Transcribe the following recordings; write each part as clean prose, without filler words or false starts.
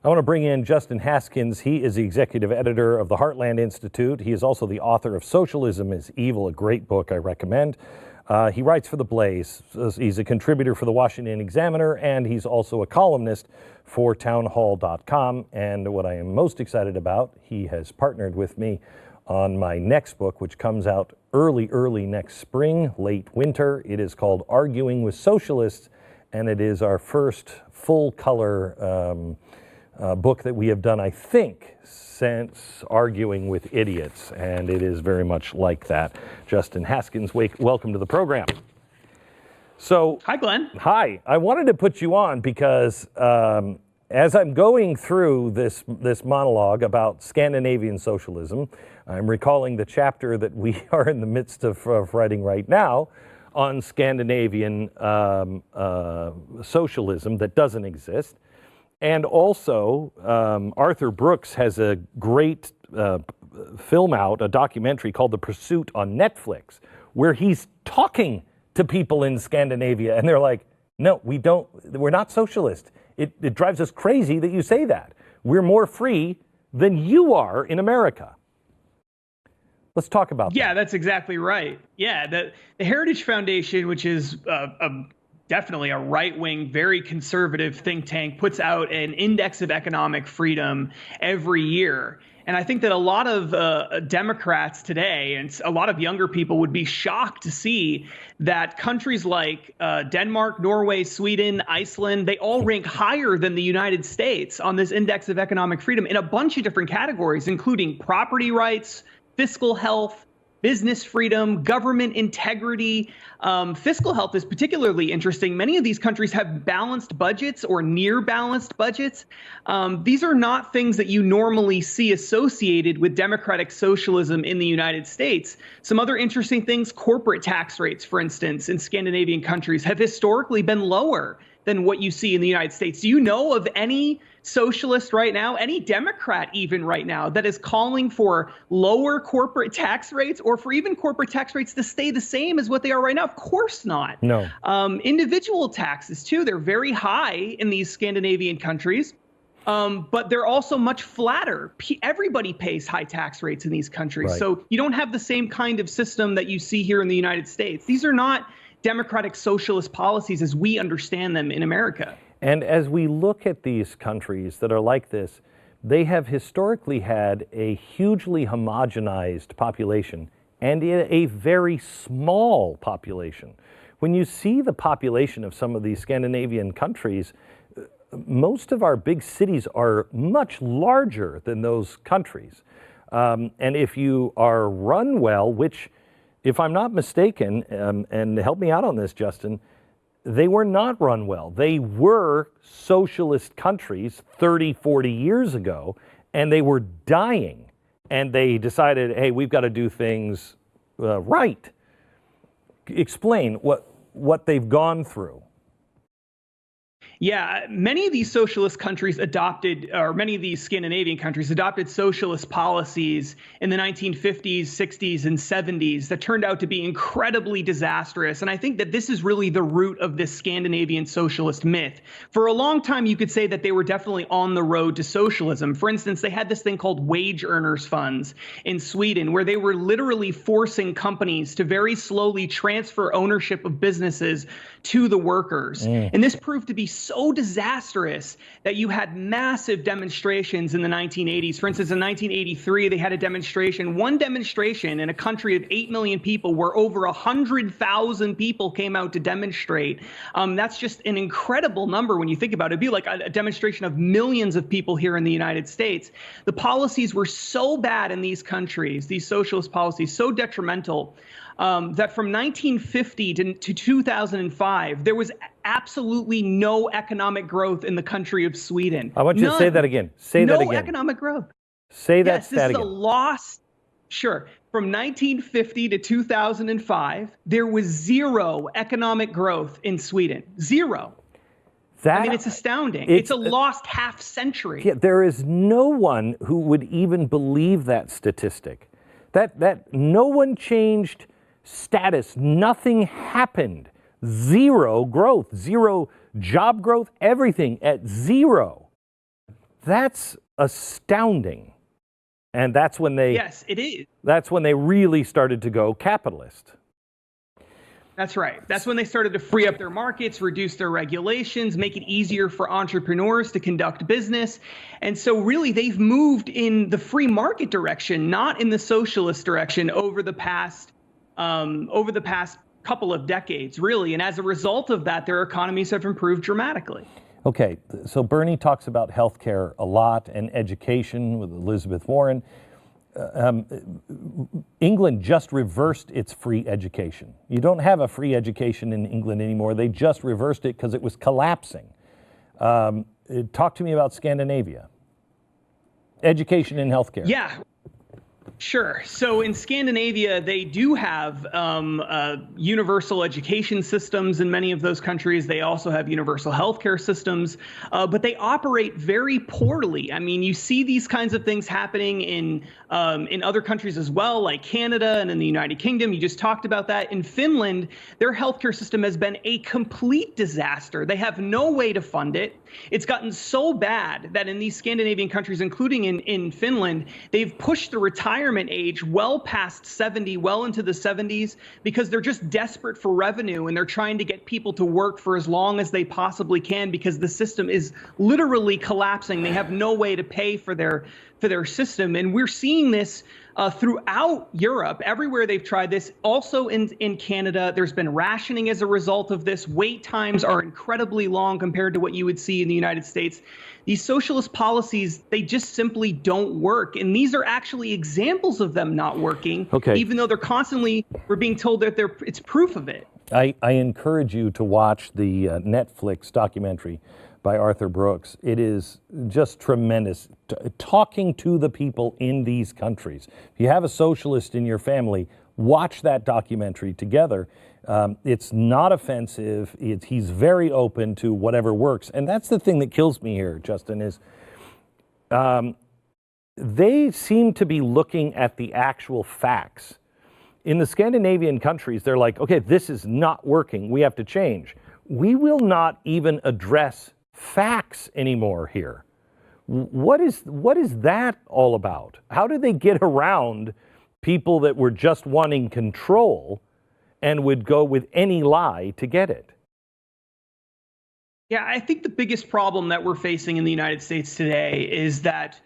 I want to bring in Justin Haskins. He is the executive editor of the Heartland Institute. He is also the author of Socialism is Evil, a great book I recommend. He writes for The Blaze. He's a contributor for the Washington Examiner, and he's also a columnist for townhall.com. And what I am most excited about, he has partnered with me on my next book, which comes out early next spring, late winter. It is called Arguing with Socialists, and it is our first full-color book that we have done, I think, since Arguing with Idiots, and it is very much like that. Justin Haskins, welcome to the program. So, hi, Glenn. Hi. I wanted to put you on because as I'm going through this monologue about Scandinavian socialism, I'm recalling the chapter that we are in the midst of writing right now on Scandinavian socialism that doesn't exist. And also, Arthur Brooks has a great film out, a documentary called The Pursuit on Netflix, where he's talking to people in Scandinavia, and they're like, no, we're not socialist. It drives us crazy that you say that. We're more free than you are in America. Let's talk about that. Yeah, that's exactly right. Yeah, the Heritage Foundation, which is definitely a right-wing, very conservative think tank, puts out an index of economic freedom every year. And I think that a lot of Democrats today and a lot of younger people would be shocked to see that countries like Denmark, Norway, Sweden, Iceland, they all rank higher than the United States on this index of economic freedom in a bunch of different categories, including property rights, fiscal health, business freedom, government integrity. Fiscal health is particularly interesting. Many of these countries have balanced budgets or near balanced budgets. These are not things that you normally see associated with democratic socialism in the United States. Some other interesting things, corporate tax rates, for instance, in Scandinavian countries have historically been lower than what you see in the United States. Do you know of any socialist right now, any Democrat even right now, that is calling for lower corporate tax rates or for even corporate tax rates to stay the same as what they are right now? Of course not. No. Individual taxes, too, they're very high in these Scandinavian countries, but they're also much flatter. Everybody pays high tax rates in these countries. Right. So you don't have the same kind of system that you see here in the United States. These are not democratic socialist policies as we understand them in America. And as we look at these countries that are like this, they have historically had a hugely homogenized population and a very small population. When you see the population of some of these Scandinavian countries, most of our big cities are much larger than those countries. And if you are run well, which, if I'm not mistaken, and help me out on this, Justin, they were not run well. They were socialist countries 30, 40 years ago, and they were dying. And they decided, hey, we've got to do things right. Explain what they've gone through. Yeah, many of these socialist countries adopted, or many of these Scandinavian countries adopted socialist policies in the 1950s, 60s, and 70s that turned out to be incredibly disastrous. And I think that this is really the root of this Scandinavian socialist myth. For a long time, you could say that they were definitely on the road to socialism. For instance, they had this thing called wage earners funds in Sweden, where they were literally forcing companies to very slowly transfer ownership of businesses to the workers. And this proved to be so disastrous that you had massive demonstrations in the 1980s. For instance, in 1983, they had a demonstration, one demonstration in a country of 8 million people where over 100,000 people came out to demonstrate. That's just an incredible number when you think about it. It'd be like a demonstration of millions of people here in the United States. The policies were so bad in these countries, these socialist policies, so detrimental, that from 1950 to 2005, there was absolutely no economic growth in the country of Sweden. I want you to say that again. Say that again. No economic growth. Say that, yes, this that is again. a lost. Sure. From 1950 to 2005, there was zero economic growth in Sweden. Zero. I mean, it's astounding. It's a lost half century. Yeah, there is no one who would even believe that statistic. That no one changed status. Nothing happened. Zero growth, zero job growth, everything at zero That's astounding. And that's when they Yes, it is. That's when they really started to go capitalist. That's right. That's when they started to free up their markets, reduce their regulations, make it easier for entrepreneurs to conduct business. And so really they've moved in the free market direction, not in the socialist direction over the past couple of decades, really. And as a result of that, their economies have improved dramatically. Okay, so Bernie talks about healthcare a lot and education with Elizabeth Warren. England just reversed its free education. You don't have a free education in England anymore. They just reversed it because it was collapsing. Talk to me about Scandinavia. Education and healthcare. Yeah. Sure. So in Scandinavia, they do have universal education systems in many of those countries. They also have universal healthcare systems, but they operate very poorly. I mean, you see these kinds of things happening in other countries as well, like Canada and in the United Kingdom. You just talked about that. In Finland, their healthcare system has been a complete disaster. They have no way to fund it. It's gotten so bad that in these Scandinavian countries, including in Finland, they've pushed the retirement age well past 70, well into the 70s, because they're just desperate for revenue and they're trying to get people to work for as long as they possibly can because the system is literally collapsing. They have no way to pay for their system. And we're seeing this throughout Europe, everywhere they've tried this. Also in Canada, there's been rationing as a result of this. Wait times are incredibly long compared to what you would see in the United States. These socialist policies, they just simply don't work. And these are actually examples of them not working, even though we're being told that it's proof of it. I encourage you to watch the Netflix documentary by Arthur Brooks. It is just tremendous. Talking to the people in these countries. If you have a socialist in your family, watch that documentary together. It's not offensive. He's very open to whatever works. And that's the thing that kills me here, Justin, is they seem to be looking at the actual facts. In the Scandinavian countries, they're like, okay, this is not working. We have to change. We will not even address facts anymore here. What is that all about? How do they get around people that were just wanting control and would go with any lie to get it? Yeah, I think the biggest problem that we're facing in the United States today is that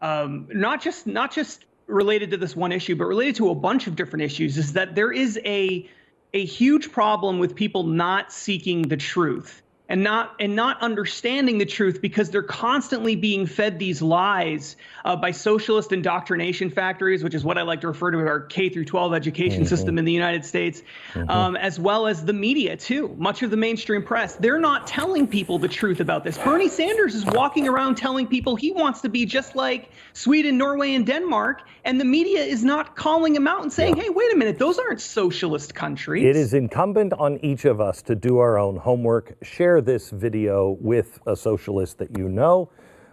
not just related to this one issue, but related to a bunch of different issues, is that there is a huge problem with people not seeking the truth. And not understanding the truth because they're constantly being fed these lies by socialist indoctrination factories, which is what I like to refer to as our K through 12 education system in the United States, as well as the media too. Much of the mainstream press, they're not telling people the truth about this. Bernie Sanders is walking around telling people he wants to be just like Sweden, Norway, and Denmark, and the media is not calling him out and saying, hey, wait a minute, those aren't socialist countries. It is incumbent on each of us to do our own homework. Share this video with a socialist that you know,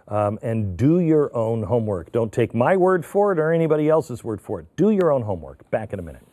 and do your own homework. Don't take my word for it or anybody else's word for it. Do your own homework. Back in a minute.